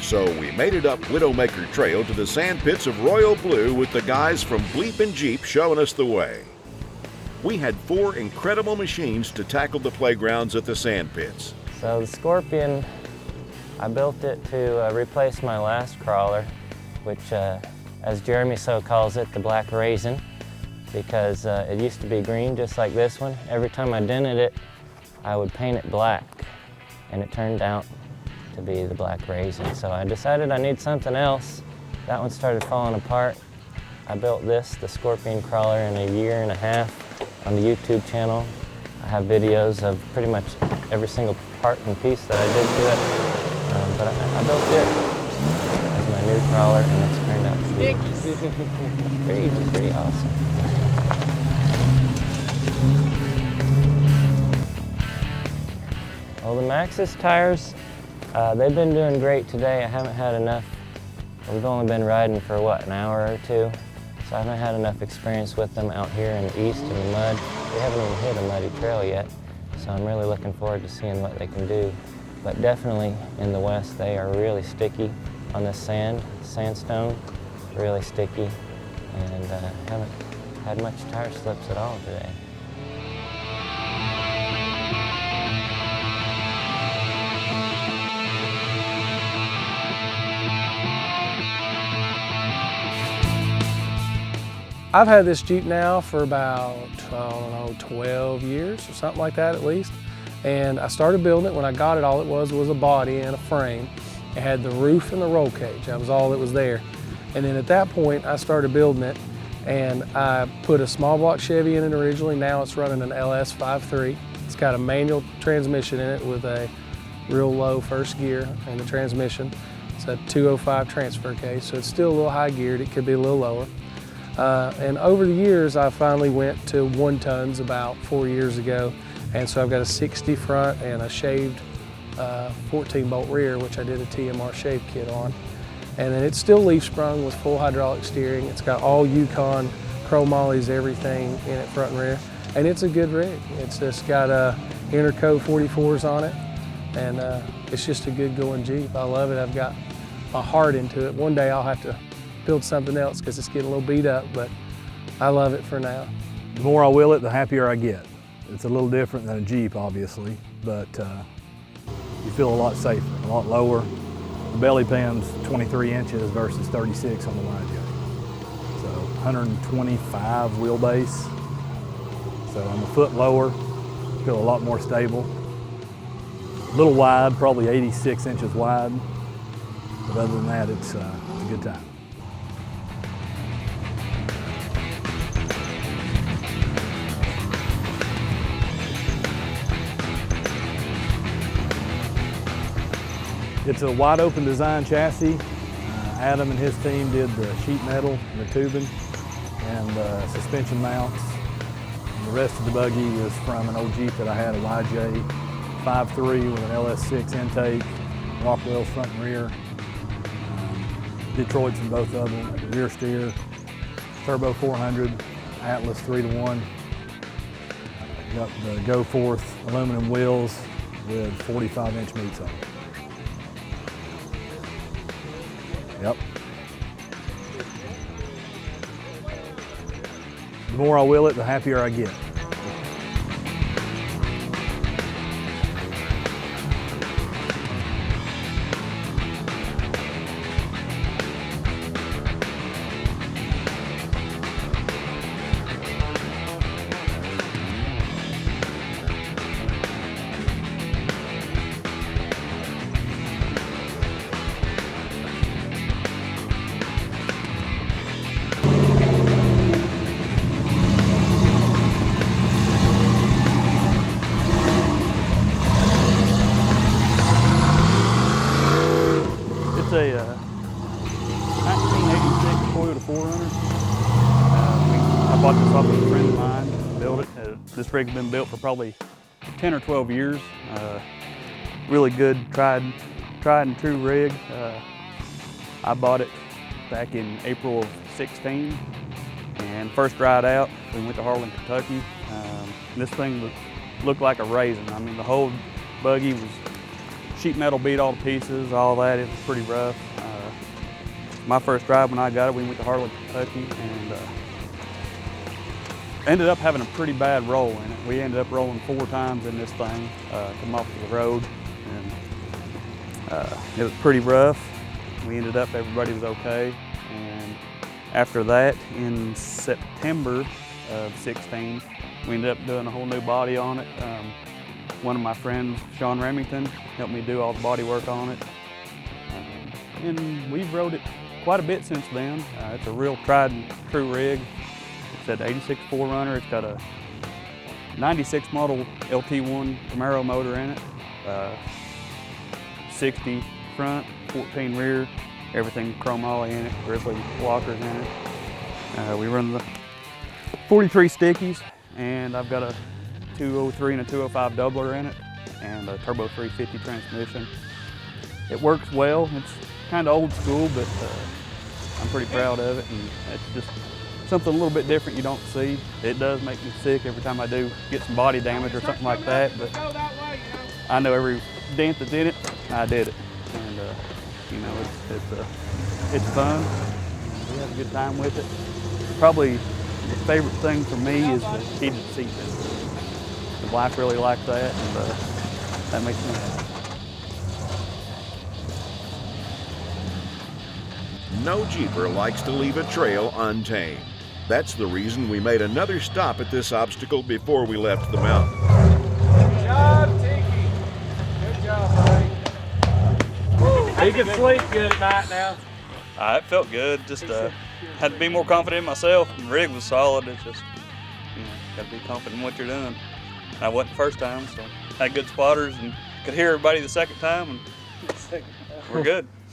So we made it up Widowmaker Trail to the sand pits of Royal Blue with the guys from Bleepin Jeep showing us the way. We had 4 incredible machines to tackle the playgrounds at the sand pits. So the Scorpion, I built it to replace my last crawler, which, as Jeremy so calls it, the black raisin, because it used to be green just like this one. Every time I dented it, I would paint it black, and it turned out to be the black raisin. So I decided I need something else. That one started falling apart. I built this, the Scorpion crawler, in a year and a half on the YouTube channel. I have videos of pretty much every single part and piece that I did to it. But I built it as my new crawler, and it's turned out to be pretty awesome. Well, the Maxxis tires, they've been doing great today. I haven't had enough. We've only been riding for, what, an hour or two? So I haven't had enough experience with them out here in the east in the mud. We haven't even hit a muddy trail yet, so I'm really looking forward to seeing what they can do. But definitely in the west, they are really sticky on this sandstone, really sticky, and haven't had much tire slips at all today. I've had this Jeep now for about, I don't know, 12 years or something like that at least. And I started building it. When I got it, all it was a body and a frame. It had the roof and the roll cage. That was all that was there. And then at that point, I started building it, and I put a small block Chevy in it originally. Now it's running an LS 5.3. It's got a manual transmission in it with a real low first gear in the transmission. It's a 205 transfer case, so it's still a little high geared. It could be a little lower. And over the years, I finally went to 1 tons about 4 years ago. And so I've got a 60 front and a shaved 14 bolt rear, which I did a TMR shave kit on. And then it's still leaf sprung with full hydraulic steering. It's got all Yukon chromoly's, everything in it, front and rear. And it's a good rig. It's just got Interco 44s on it. And it's just a good going Jeep. I love it. I've got my heart into it. One day I'll have to build something else because it's getting a little beat up, but I love it for now. The more I wheel it, the happier I get. It's a little different than a Jeep, obviously, but you feel a lot safer, a lot lower. The belly pan's 23 inches versus 36 on the wide gate. So 125 wheelbase. So I'm a foot lower, feel a lot more stable. A little wide, probably 86 inches wide, but other than that, it's a good time. It's a wide open design chassis. Adam and his team did the sheet metal and the tubing and the suspension mounts. And the rest of the buggy is from an old Jeep that I had, a YJ 5.3 with an LS6 intake, Rockwell front and rear, Detroit's in both of them, rear steer, turbo 400, Atlas 3-to-1. Got the Go Forth aluminum wheels with 45-inch meats on them. Yep. The more I wheel it, the happier I get. It's a 1986 Toyota 4Runner. I bought this off of a friend of mine, built it. This rig's been built for probably 10 or 12 years. Really good, tried and true rig. I bought it back in April of 16, and first ride out, we went to Harlan, Kentucky. This thing looked like a raisin. I mean, the whole buggy was sheet metal beat all to pieces, all that. It was pretty rough. My first drive when I got it, we went to Harlan, Kentucky, and ended up having a pretty bad roll in it. We ended up rolling 4 times in this thing, come off the road, and it was pretty rough. We ended up, everybody was okay, and after that, in September of 16, we ended up doing a whole new body on it. One of my friends, Sean Remington, helped me do all the body work on it, and we've rode it quite a bit since then. It's a real tried and true rig. It's an 86 4Runner. It's got a 96 model LT1 Camaro motor in it, 60 front, 14 rear, everything chromoly in it, Grizzly walkers in it. We run the 43 stickies, and I've got a 203 and a 205 doubler in it, and a turbo 350 transmission. It works well. It's kind of old school, but I'm pretty proud of it, and it's just something a little bit different you don't see. It does make me sick every time I do get some body damage or something like that, but I know every dent that's in it, I did it. And you know, it's fun. We have a good time with it. Probably the favorite thing for me is the heated seat. The wife really likes that, and that makes me happy. No Jeeper likes to leave a trail untamed. That's the reason we made another stop at this obstacle before we left the mountain. Good job, Tiki. Good job, buddy. He can sleep good at night now. It felt good. Just had to be more confident in myself. The rig was solid. It's just, you know, got to be confident in what you're doing. I wasn't the first time, so had good spotters and could hear everybody the second time, and we're good.